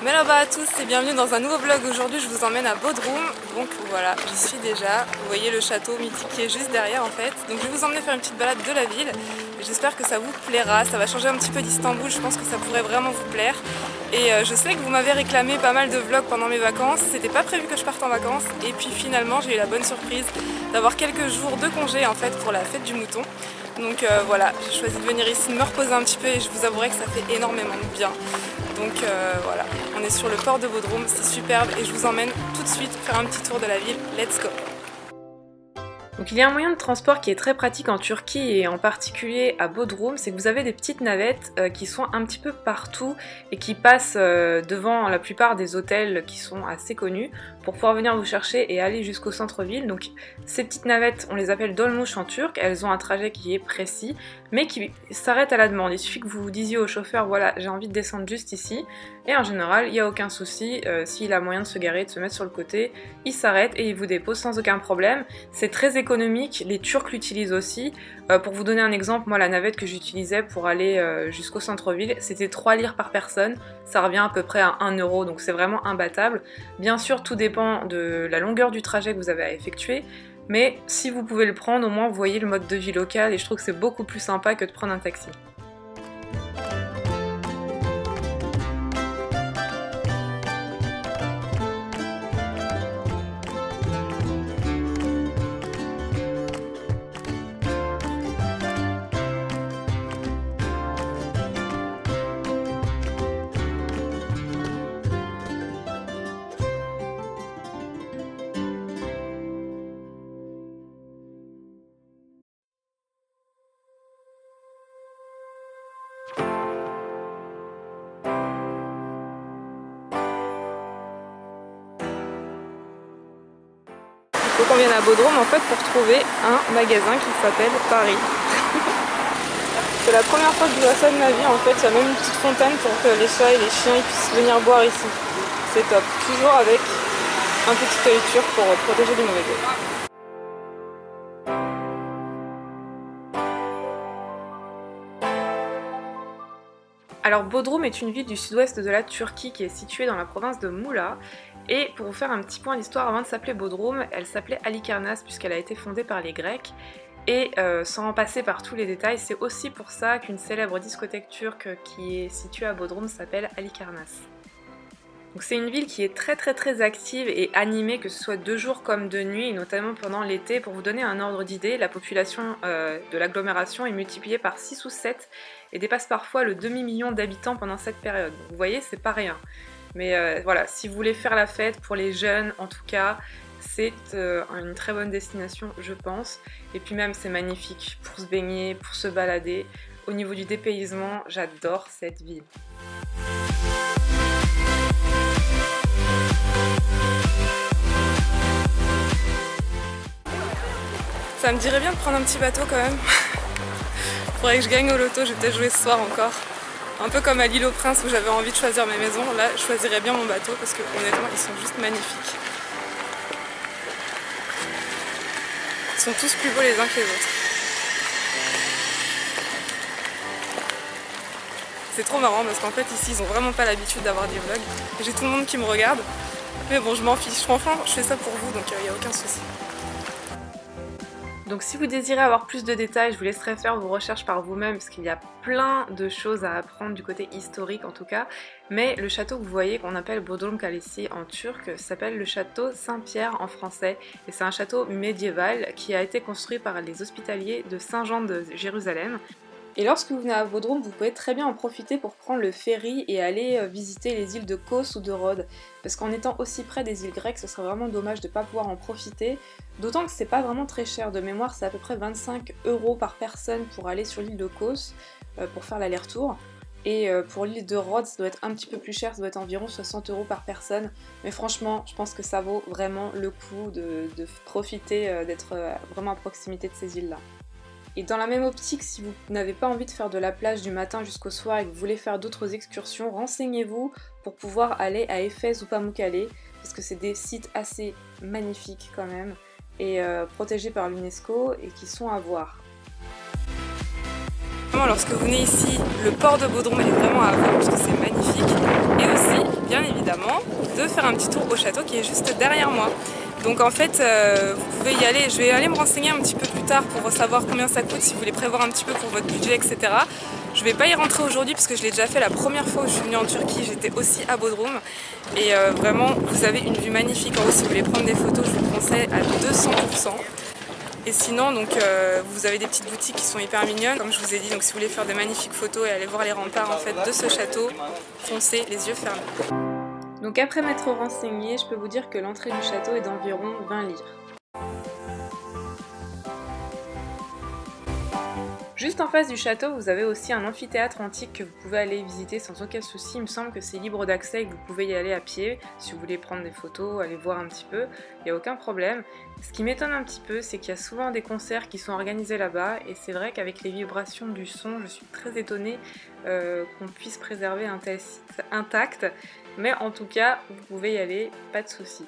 Merhaba à tous et bienvenue dans un nouveau vlog. Aujourd'hui je vous emmène à Bodrum. Donc voilà, j'y suis déjà. Vous voyez le château mythique qui est juste derrière en fait. Donc je vais vous emmener faire une petite balade de la ville. J'espère que ça vous plaira. Ça va changer un petit peu d'Istanbul. Je pense que ça pourrait vraiment vous plaire. Et je sais que vous m'avez réclamé pas mal de vlogs pendant mes vacances. C'était pas prévu que je parte en vacances. Et puis finalement j'ai eu la bonne surprise d'avoir quelques jours de congé en fait pour la fête du mouton. Donc voilà, j'ai choisi de venir ici, de me reposer un petit peu et je vous avouerai que ça fait énormément de bien. Donc voilà, on est sur le port de Bodrum, c'est superbe et je vous emmène tout de suite faire un petit tour de la ville. Let's go! Donc il y a un moyen de transport qui est très pratique en Turquie et en particulier à Bodrum, c'est que vous avez des petites navettes qui sont un petit peu partout et qui passent devant la plupart des hôtels qui sont assez connus pour pouvoir venir vous chercher et aller jusqu'au centre-ville. Donc ces petites navettes, on les appelle dolmuş en turc, elles ont un trajet qui est précis mais qui s'arrête à la demande. Il suffit que vous disiez au chauffeur voilà j'ai envie de descendre juste ici et en général il n'y a aucun souci, s'il a moyen de se garer, de se mettre sur le côté, il s'arrête et il vous dépose sans aucun problème. C'est très économique, les Turcs l'utilisent aussi. Pour vous donner un exemple, moi la navette que j'utilisais pour aller jusqu'au centre-ville, c'était 3 lires par personne, ça revient à peu près à 1 euro, donc c'est vraiment imbattable. Bien sûr tout dépend de la longueur du trajet que vous avez à effectuer, mais si vous pouvez le prendre, au moins vous voyez le mode de vie local et je trouve que c'est beaucoup plus sympa que de prendre un taxi. Il faut qu'on vienne à Bodrum en fait pour trouver un magasin qui s'appelle Paris. C'est la première fois que je vois ça de ma vie en fait, il y a même une petite fontaine pour que les chats et les chiens ils puissent venir boire ici. C'est top, toujours avec un petit œil turc pour protéger du mauvais œil. Alors Bodrum est une ville du sud-ouest de la Turquie qui est située dans la province de Muğla. Et pour vous faire un petit point d'histoire, avant de s'appeler Bodrum, elle s'appelait Halikarnas puisqu'elle a été fondée par les Grecs. Et sans en passer par tous les détails, c'est aussi pour ça qu'une célèbre discothèque turque qui est située à Bodrum s'appelle Halikarnas. Donc c'est une ville qui est très active et animée, que ce soit de jour comme de nuit, et notamment pendant l'été. Pour vous donner un ordre d'idée, la population de l'agglomération est multipliée par 6 ou 7 et dépasse parfois le demi-million d'habitants pendant cette période. Donc, vous voyez, c'est pas rien. Mais voilà, si vous voulez faire la fête, pour les jeunes en tout cas, c'est une très bonne destination je pense. Et puis même c'est magnifique pour se baigner, pour se balader. Au niveau du dépaysement, j'adore cette ville. Ça me dirait bien de prendre un petit bateau quand même. Faudrait que je gagne au loto, je vais peut-être jouer ce soir encore. Un peu comme à l'île au Prince où j'avais envie de choisir mes maisons, là je choisirais bien mon bateau parce que honnêtement ils sont juste magnifiques. Ils sont tous plus beaux les uns que les autres. C'est trop marrant parce qu'en fait ici ils ont vraiment pas l'habitude d'avoir des vlogs. J'ai tout le monde qui me regarde. Mais bon je m'en fiche, franchement je fais ça pour vous donc il n'y a aucun souci. Donc si vous désirez avoir plus de détails, je vous laisserai faire vos recherches par vous-même parce qu'il y a plein de choses à apprendre du côté historique en tout cas. Mais le château que vous voyez qu'on appelle Bodrum Kalesi en turc s'appelle le château Saint-Pierre en français. Et c'est un château médiéval qui a été construit par les hospitaliers de Saint-Jean de Jérusalem. Et lorsque vous venez à Bodrum, vous pouvez très bien en profiter pour prendre le ferry et aller visiter les îles de Kos ou de Rhodes. Parce qu'en étant aussi près des îles grecques, ce serait vraiment dommage de ne pas pouvoir en profiter. D'autant que c'est pas vraiment très cher. De mémoire, c'est à peu près 25 € par personne pour aller sur l'île de Kos, pour faire l'aller-retour. Et pour l'île de Rhodes, ça doit être un petit peu plus cher, ça doit être environ 60 € par personne. Mais franchement, je pense que ça vaut vraiment le coup de profiter d'être vraiment à proximité de ces îles-là. Et dans la même optique, si vous n'avez pas envie de faire de la plage du matin jusqu'au soir et que vous voulez faire d'autres excursions, renseignez-vous pour pouvoir aller à Éphèse ou Pamukkale, parce que c'est des sites assez magnifiques quand même, et protégés par l'UNESCO et qui sont à voir. Lorsque vous venez ici, le port de Bodrum est vraiment à voir parce que c'est magnifique. Et aussi, bien évidemment, de faire un petit tour au château qui est juste derrière moi. Donc en fait, vous pouvez y aller. Je vais aller me renseigner un petit peu plus tard pour savoir combien ça coûte, si vous voulez prévoir un petit peu pour votre budget, etc. Je vais pas y rentrer aujourd'hui parce que je l'ai déjà fait la première fois où je suis venue en Turquie. J'étais aussi à Bodrum. Et vraiment, vous avez une vue magnifique en haut. Si vous voulez prendre des photos, je vous le conseille à 200%. Et sinon, donc, vous avez des petites boutiques qui sont hyper mignonnes, comme je vous ai dit. Donc si vous voulez faire de magnifiques photos et aller voir les remparts en fait, de ce château, foncez les yeux fermés. Donc après m'être renseignée, je peux vous dire que l'entrée du château est d'environ 20 lire. Juste en face du château, vous avez aussi un amphithéâtre antique que vous pouvez aller visiter sans aucun souci. Il me semble que c'est libre d'accès et que vous pouvez y aller à pied. Si vous voulez prendre des photos, aller voir un petit peu, il n'y a aucun problème. Ce qui m'étonne un petit peu, c'est qu'il y a souvent des concerts qui sont organisés là-bas. Et c'est vrai qu'avec les vibrations du son, je suis très étonnée qu'on puisse préserver un tel site intact. Mais en tout cas, vous pouvez y aller, pas de souci.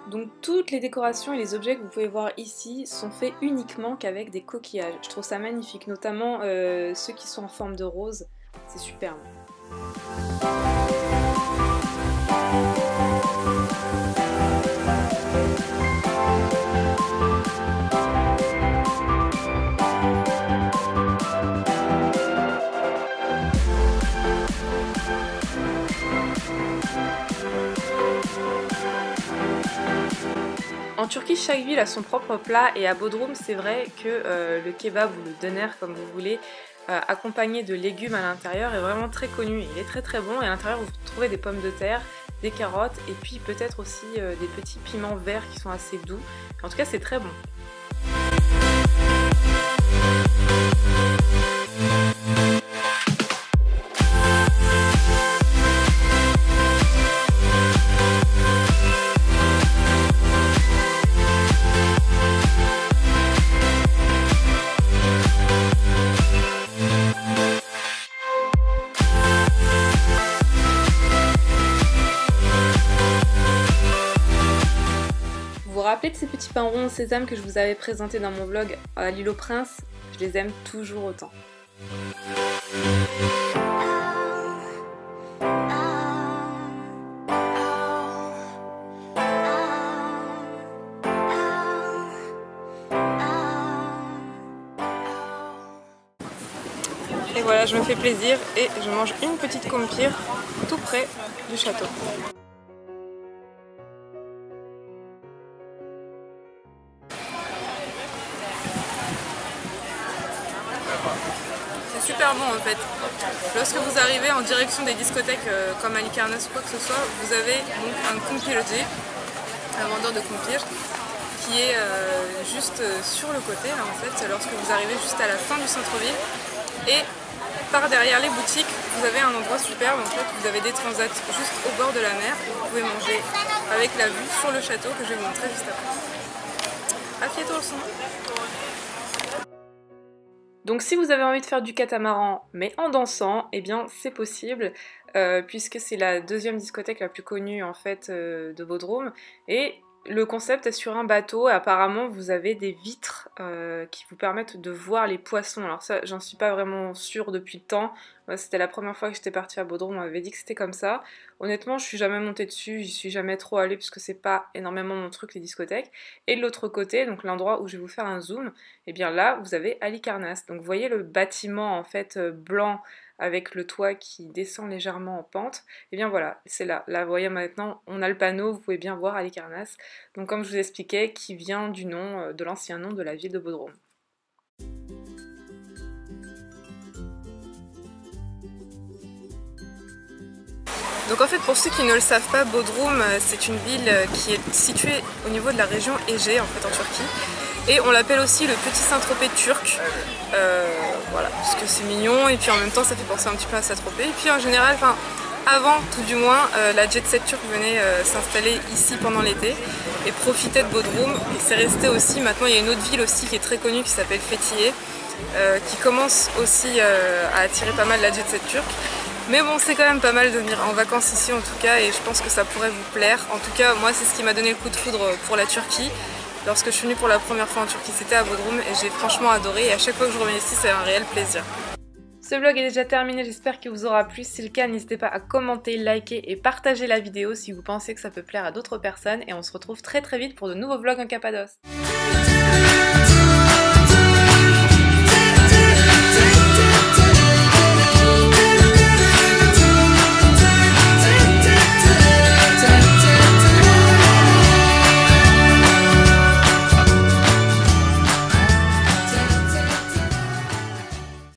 Donc toutes les décorations et les objets que vous pouvez voir ici sont faits uniquement qu'avec des coquillages. Je trouve ça magnifique, notamment ceux qui sont en forme de rose, c'est superbe. En Turquie, chaque ville a son propre plat et à Bodrum, c'est vrai que le kebab ou le döner, comme vous voulez, accompagné de légumes à l'intérieur, est vraiment très connu. Il est très très bon et à l'intérieur, vous trouvez des pommes de terre, des carottes et puis peut-être aussi des petits piments verts qui sont assez doux. En tout cas, c'est très bon. Vous vous rappelez de ces petits pains ronds au sésame que je vous avais présentés dans mon vlog à l'île aux Princes? Je les aime toujours autant. Et voilà, je me fais plaisir et je mange une petite compire tout près du château. C'est super bon en fait. Lorsque vous arrivez en direction des discothèques comme Halikarnas ou quoi que ce soit, vous avez donc un compirci, un vendeur de compire, qui est juste sur le côté là, en fait, lorsque vous arrivez juste à la fin du centre-ville. Et par derrière les boutiques, vous avez un endroit superbe, en fait, vous avez des transats juste au bord de la mer, et vous pouvez manger avec la vue sur le château que je vais vous montrer juste après. Affiez-toi au son. Donc si vous avez envie de faire du catamaran mais en dansant, eh bien c'est possible puisque c'est la deuxième discothèque la plus connue en fait de Bodrum et le concept est sur un bateau et apparemment vous avez des vitres qui vous permettent de voir les poissons. Alors ça j'en suis pas vraiment sûre depuis le temps, c'était la première fois que j'étais partie à Bodrum, on m'avait dit que c'était comme ça. Honnêtement je suis jamais montée dessus, j'y suis jamais trop allée puisque c'est pas énormément mon truc les discothèques. Et de l'autre côté, donc l'endroit où je vais vous faire un zoom, et bien là vous avez Halikarnas. Donc vous voyez le bâtiment en fait blanc avec le toit qui descend légèrement en pente, et bien voilà, c'est là. Là, vous voyez maintenant, on a le panneau, vous pouvez bien voir Halikarnas. Donc comme je vous expliquais, qui vient du nom, de l'ancien nom de la ville de Bodrum. Donc en fait, pour ceux qui ne le savent pas, Bodrum c'est une ville qui est située au niveau de la région Égée en fait en Turquie. Et on l'appelle aussi le petit Saint-Tropez turc, voilà, parce que c'est mignon et puis en même temps ça fait penser un petit peu à Saint-Tropez. Et puis en général, enfin avant tout du moins, la jet set turque venait s'installer ici pendant l'été et profitait de Bodrum. Et c'est resté aussi, maintenant il y a une autre ville aussi qui est très connue qui s'appelle Fethiye, qui commence aussi à attirer pas mal la jet set turque. Mais bon, c'est quand même pas mal de venir en vacances ici en tout cas et je pense que ça pourrait vous plaire. En tout cas, moi c'est ce qui m'a donné le coup de foudre pour la Turquie. Lorsque je suis venue pour la première fois en Turquie, c'était à Bodrum et j'ai franchement adoré et à chaque fois que je reviens ici, c'est un réel plaisir. Ce vlog est déjà terminé, j'espère qu'il vous aura plu. Si c'est le cas, n'hésitez pas à commenter, liker et partager la vidéo si vous pensez que ça peut plaire à d'autres personnes. Et on se retrouve très vite pour de nouveaux vlogs en Cappadoce.